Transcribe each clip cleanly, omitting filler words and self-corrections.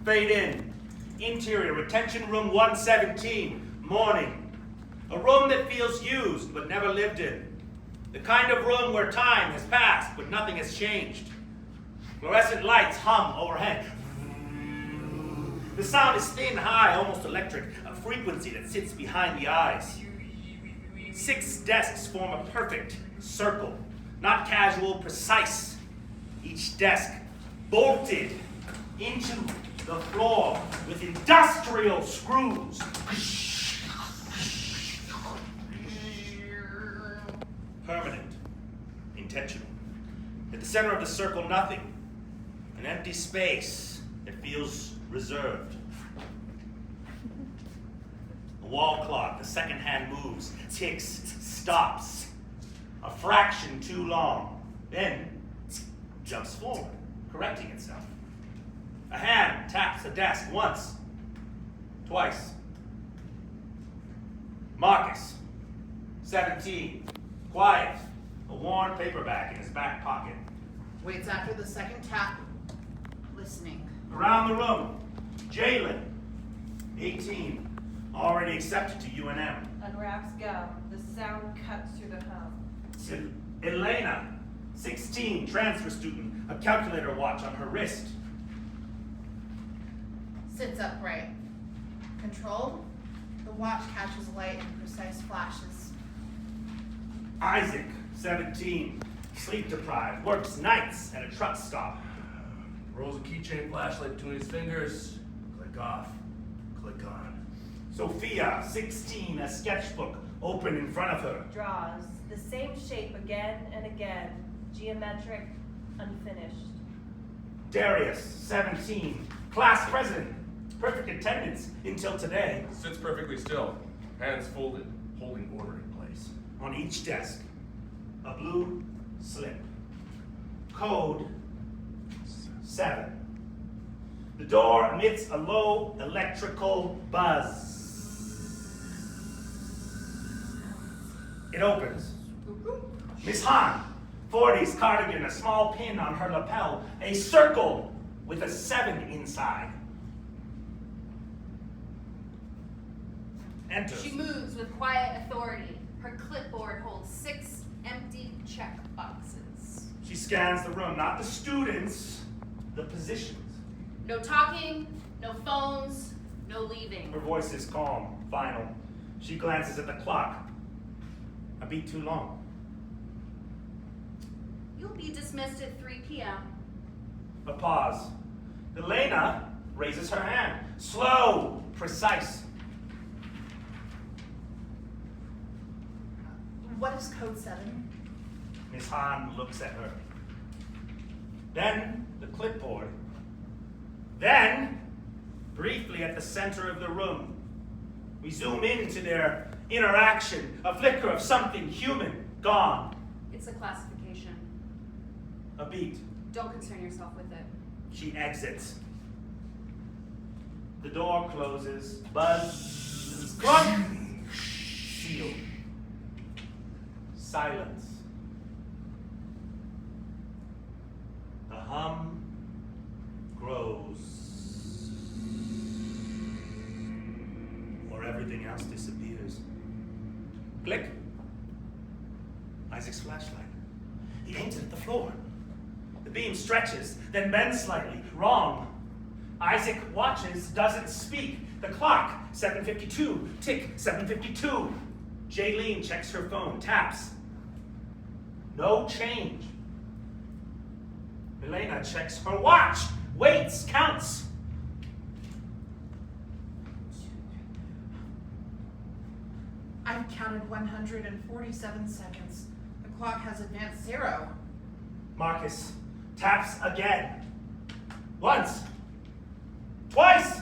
Fade in. Interior, retention room 117, morning. A room that feels used but never lived in. The kind of room where time has passed but nothing has changed. Fluorescent lights hum overhead. The sound is thin, high, almost electric, a frequency that sits behind the eyes. 6 desks form a perfect circle, not casual, precise. Each desk bolted into the floor with industrial screws. Permanent, intentional. At the center of the circle, nothing. An empty space that feels reserved. A wall clock, the second hand moves, ticks, stops. A fraction too long, then jumps forward, correcting itself. A hand taps the desk once, twice. Marcus, 17, quiet, a worn paperback in his back pocket. Waits after the second tap, listening. Around the room, Jalen, 18, already accepted to UNM. Unwraps gown. The sound cuts through the hum. Elena, 16, transfer student, a calculator watch on her wrist. Sits upright. Controlled, the watch catches light in precise flashes. Isaac, 17, sleep deprived, works nights at a truck stop. Rolls a keychain flashlight between his fingers. Click off, click on. Sophia, 16, a sketchbook open in front of her. Draws. The same shape again and again. Geometric, unfinished. Darius, 17, class president, perfect attendance until today. Sits perfectly still, hands folded, holding order in place. On each desk, a blue slip. Code 7. The door emits a low electrical buzz. It opens. Miss Hahn, 40s cardigan, a small pin on her lapel, a circle with a 7 inside. Enters. She moves with quiet authority. Her clipboard holds 6 empty check boxes. She scans the room, not the students, the positions. No talking, no phones, no leaving. Her voice is calm, final. She glances at the clock. A beat too long. You'll be dismissed at 3 p.m. A pause. Elena raises her hand. Slow, precise. What is code 7? Miss Hahn looks at her. Then the clipboard. Then, briefly at the center of the room, we zoom into their interaction, a flicker of something human, gone. It's a classification. A beat. Don't concern yourself with it. She exits. The door closes. Buzz. Clunk. Sealed. Silence. The hum grows. Or everything else disappears. Click. Isaac's flashlight. He aims it at the floor. The beam stretches, then bends slightly. Wrong. Isaac watches, doesn't speak. The clock, 7:52. Tick, 7:52. Jaylene checks her phone, taps. No change. Elena checks her watch, waits, counts. I've counted 147 seconds. The clock has advanced 0. Marcus taps again. Once. Twice.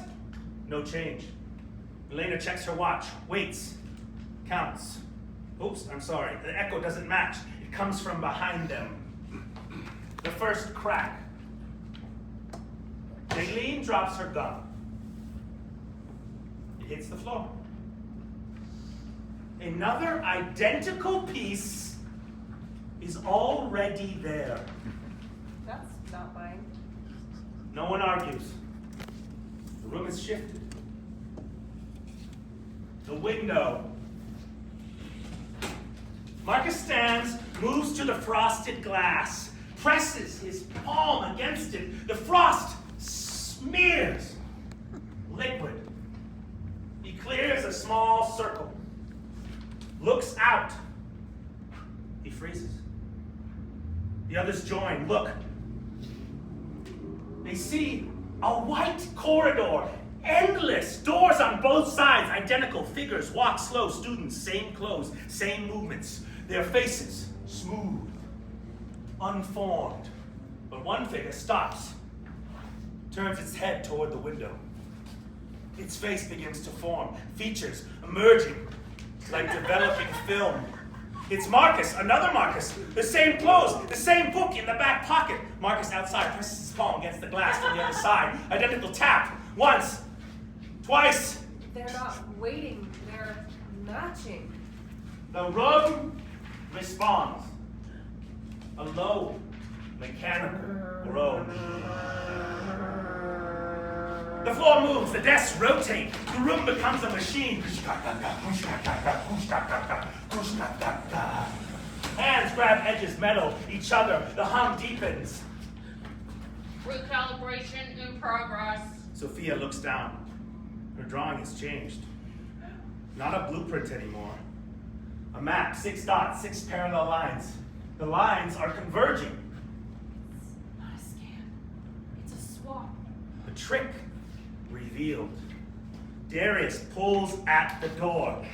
No change. Elena checks her watch, waits, counts. Oops, I'm sorry. The echo doesn't match. It comes from behind them. The first crack. Jaylene drops her gun. It hits the floor. Another identical piece is already there. That's not mine. No one argues. The room has shifted. The window. Marcus stands, moves to the frosted glass, presses his palm against it. The frost smears liquid. He clears a small circle, looks out. He freezes. The others join. Look. They see a white corridor, endless doors on both sides, identical figures, walk slow, students, same clothes, same movements, their faces smooth, unformed. But one figure stops, turns its head toward the window. Its face begins to form, features emerging like developing film. It's Marcus, another Marcus, the same clothes, the same book in the back pocket. Marcus outside presses his palm against the glass from the other side. Identical tap. Once. Twice. They're not waiting, they're matching. The room responds. A low, mechanical groan. The floor moves, the desks rotate, the room becomes a machine. Hands grab edges, metal, each other, the hum deepens. Recalibration in progress. Sophia looks down. Her drawing has changed. Not a blueprint anymore. A map, 6 dots, 6 parallel lines. The lines are converging. Not a scan. It's a swap. The trick revealed. Darius pulls at the door.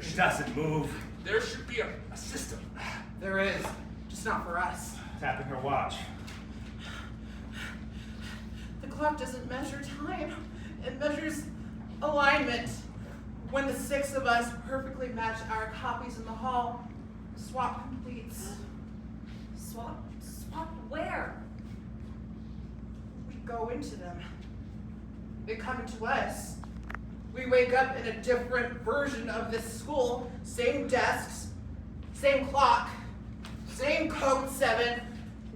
She doesn't move. There should be a system. There is, just not for us. Tapping her watch. The clock doesn't measure time. It measures alignment. When the 6 of us perfectly match our copies in the hall, the swap completes. Swap where? We go into them. They come into us. We wake up in a different version of this school. Same desks, same clock, same code 7.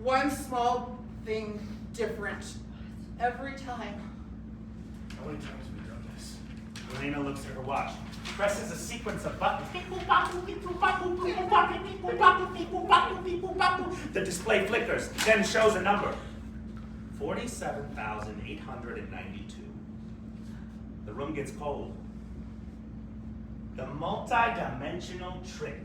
One small thing different. Every time. How many times have we done this? Elena looks at her watch, presses a sequence of buttons. The display flickers, then shows a number. 47,892. The room gets cold. The multi-dimensional trick.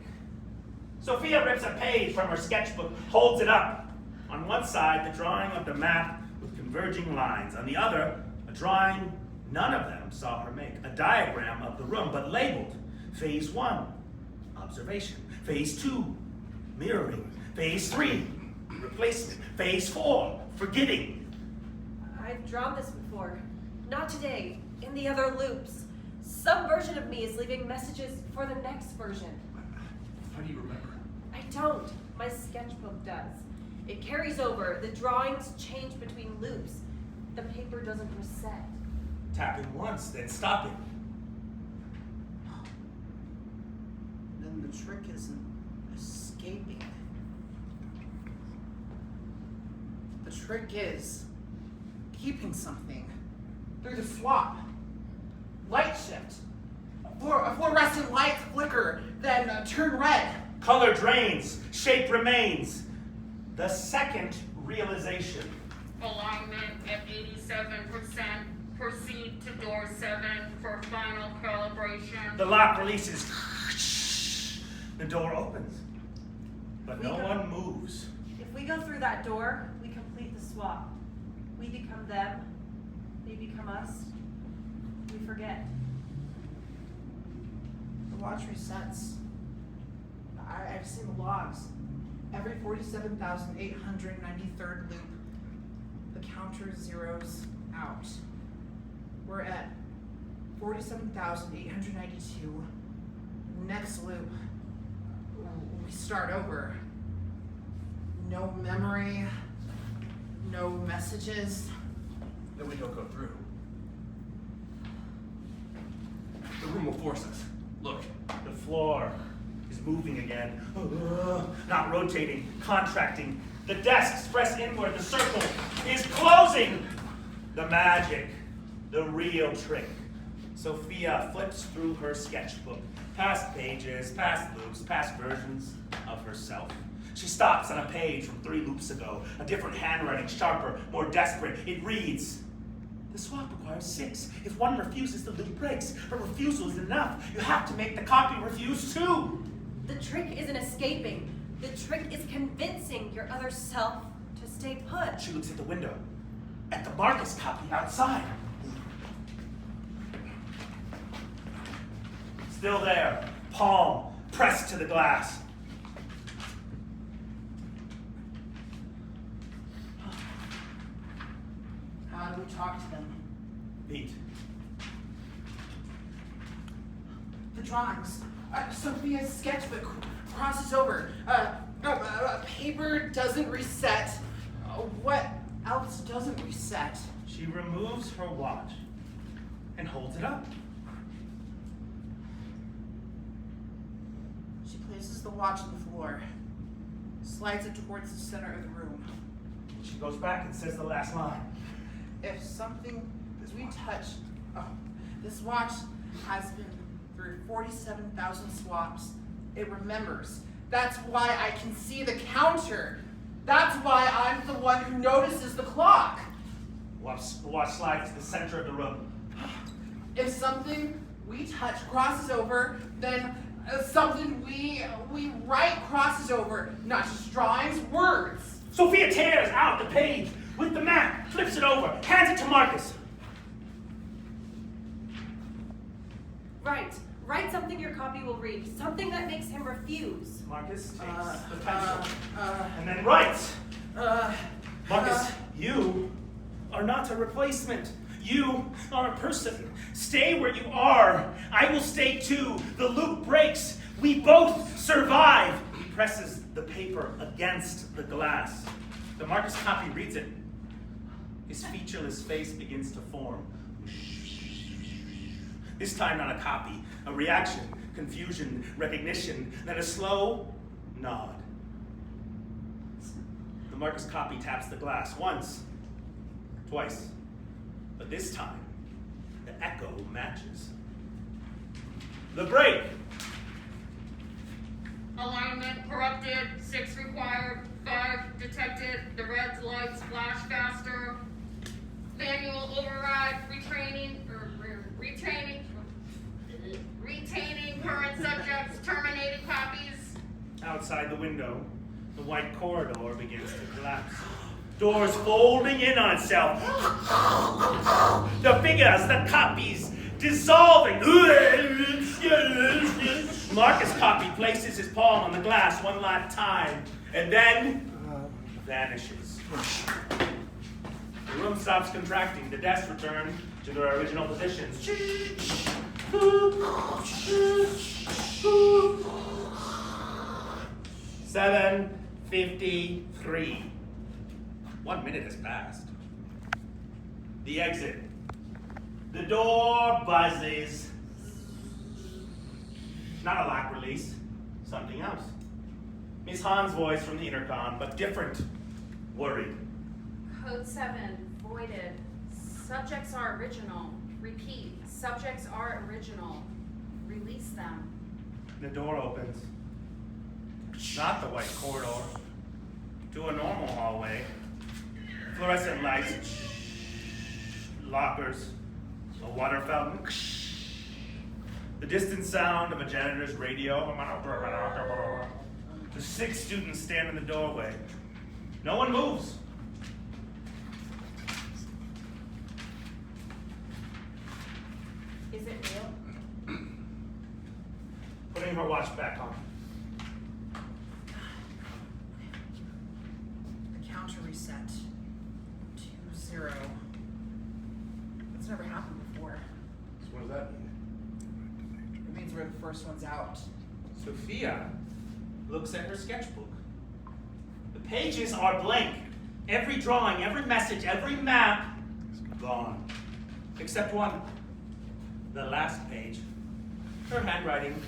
Sophia rips a page from her sketchbook, holds it up. On one side, the drawing of the map with converging lines. On the other, a drawing none of them saw her make. A diagram of the room, but labeled. Phase 1, observation. Phase 2, mirroring. Phase 3, replacement. Phase 4, forgetting. I've drawn this before. Not today, in the other loops. Some version of me is leaving messages for the next version. How do you remember? I don't. My sketchbook does. It carries over. The drawings change between loops. The paper doesn't reset. Tapping once, then stopping. Then the trick isn't escaping. The trick is keeping something through the swap. Light shift. A fluorescent light flicker, then turn red. Color drains, shape remains. The second realization. Alignment at 87%. Proceed to door 7 for final calibration. The lock releases. The door opens. But no one moves. If we go through that door, we complete the swap. We become them. They become us. We forget. The watch resets. I've seen the logs. Every 47,893rd loop, the counter zeroes out. We're at 47,892. Next loop, we start over. No memory, no messages. Then we don't go through. The room will force us. Look. The floor is moving again. Not rotating, contracting. The desks press inward. The circle is closing. The magic The real trick. Sophia flips through her sketchbook, past pages, past loops, past versions of herself. She stops on a page from 3 loops ago, a different handwriting, sharper, more desperate. It reads, "The swap requires 6. If one refuses, the loop breaks. But refusal is enough. You have to make the copy refuse too." The trick isn't escaping. The trick is convincing your other self to stay put. She looks at the window, at the Marcus copy outside. Still there, palm pressed to the glass. How do we talk to them? Pete, The drawings. Sophia's sketchbook crosses over. Paper doesn't reset. What else doesn't reset? she removes her watch and holds it up. She places the watch on the floor, slides it towards the center of the room. She goes back and says the last line. If something we touch, this watch has been through 47,000 swaps. It remembers. That's why I can see the counter. That's why I'm the one who notices the clock. The watch slides to the center of the room. If something we touch crosses over, then something we write crosses over. Not just drawings, words. Sophia tears out the page with the map, flips it over, hands it to Marcus. Write something your copy will read. Something that makes him refuse. Marcus takes the pencil and then writes. Marcus, you are not a replacement. You are a person. Stay where you are. I will stay too. The loop breaks. We both survive. He presses the paper against the glass. The Marcus copy reads it. His featureless face begins to form. This time not a copy, a reaction, confusion, recognition, then a slow nod. The Marcus copy taps the glass once, twice, but this time the echo matches. The break. Alignment corrupted, 6 required, 5 detected, the red lights flash faster. Manual override, retaining current subjects, terminating copies. Outside the window, the white corridor begins to collapse. Doors folding in on itself. The figures, the copies, dissolving. Marcus copy places his palm on the glass one last time, and then vanishes. The room stops contracting. The desks return to their original positions. 7:53. 1 minute has passed. The exit. The door buzzes. Not a lock release. Something else. Miss Hahn's voice from the intercom, but different. Worried. Code 7, voided. Subjects are original. Repeat, subjects are original. Release them. The door opens. Not the white corridor. To a normal hallway. Fluorescent lights. Lockers. A water fountain. The distant sound of a janitor's radio. The 6 students stand in the doorway. No one moves. Is it real? Putting her watch back on. The counter reset. 2-0. That's never happened before. So what does that mean? It means we're the first ones out. Sophia looks at her sketchbook. The pages are blank. Every drawing, every message, every map, gone. Except one. The last page. Her handwriting,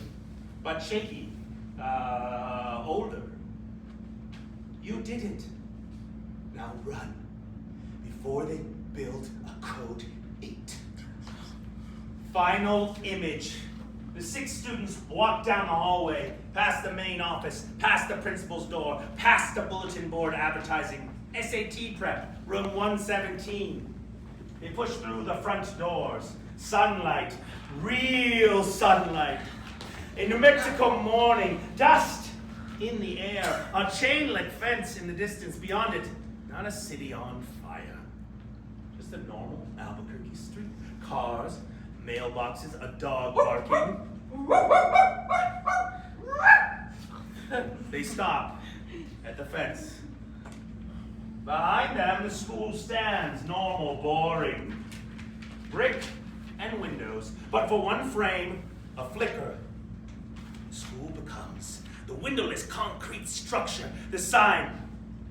but shaky. Older. You did it. Now run. Before they build a code 8. Final image. The 6 students walk down the hallway, past the main office, past the principal's door, past the bulletin board advertising SAT prep, room 117. They push through the front doors. Sunlight, real sunlight. A New Mexico morning, dust in the air, a chain-link fence in the distance beyond it. Not a city on fire. Just a normal Albuquerque street. Cars, mailboxes, a dog barking. They stop at the fence. Behind them, the school stands, normal, boring. Brick and windows, but for one frame, a flicker. The school becomes the windowless concrete structure, the sign,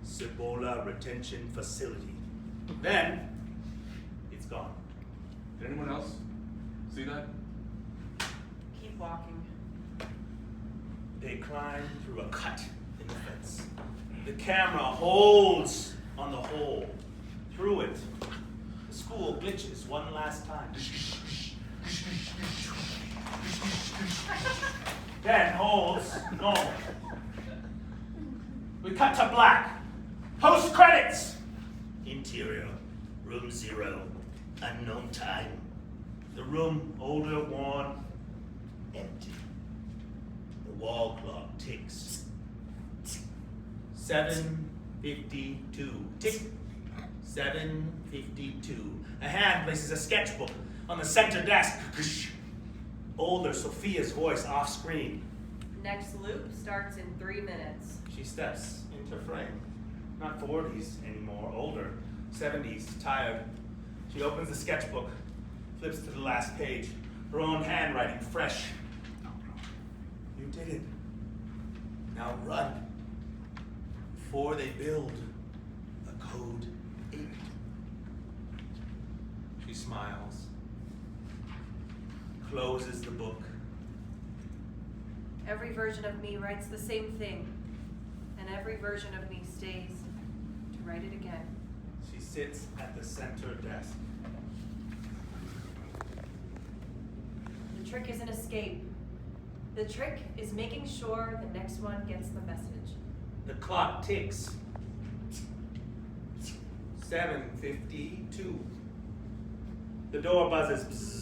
Cibola Retention Facility. Then, it's gone. Did anyone else see that? Keep walking. They climb through a cut in the fence. The camera holds on the hole. Through it, the school glitches one last time. Then holds normal. We cut to black. Post credits. Interior, room 0, unknown time. The room, older, worn, empty. The wall clock ticks. 7:52. Tick. 7:52. A hand places a sketchbook on the center desk. Older Sophia's voice off screen. Next loop starts in 3 minutes. She steps into frame. Not 40s anymore, older. 70s, tired. She opens the sketchbook, flips to the last page. Her own handwriting fresh. You did it. Now run. Before they build a code 8. She smiles. Closes the book. Every version of me writes the same thing, and every version of me stays to write it again. She sits at the center desk. The trick is an escape. The trick is making sure the next one gets the message. The clock ticks. 7:52. The door buzzes. Bzzz.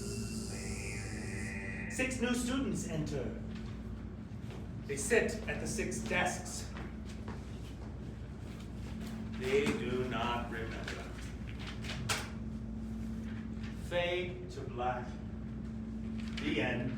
6 new students enter. They sit at the 6 desks. They do not remember. Fade to black. The end.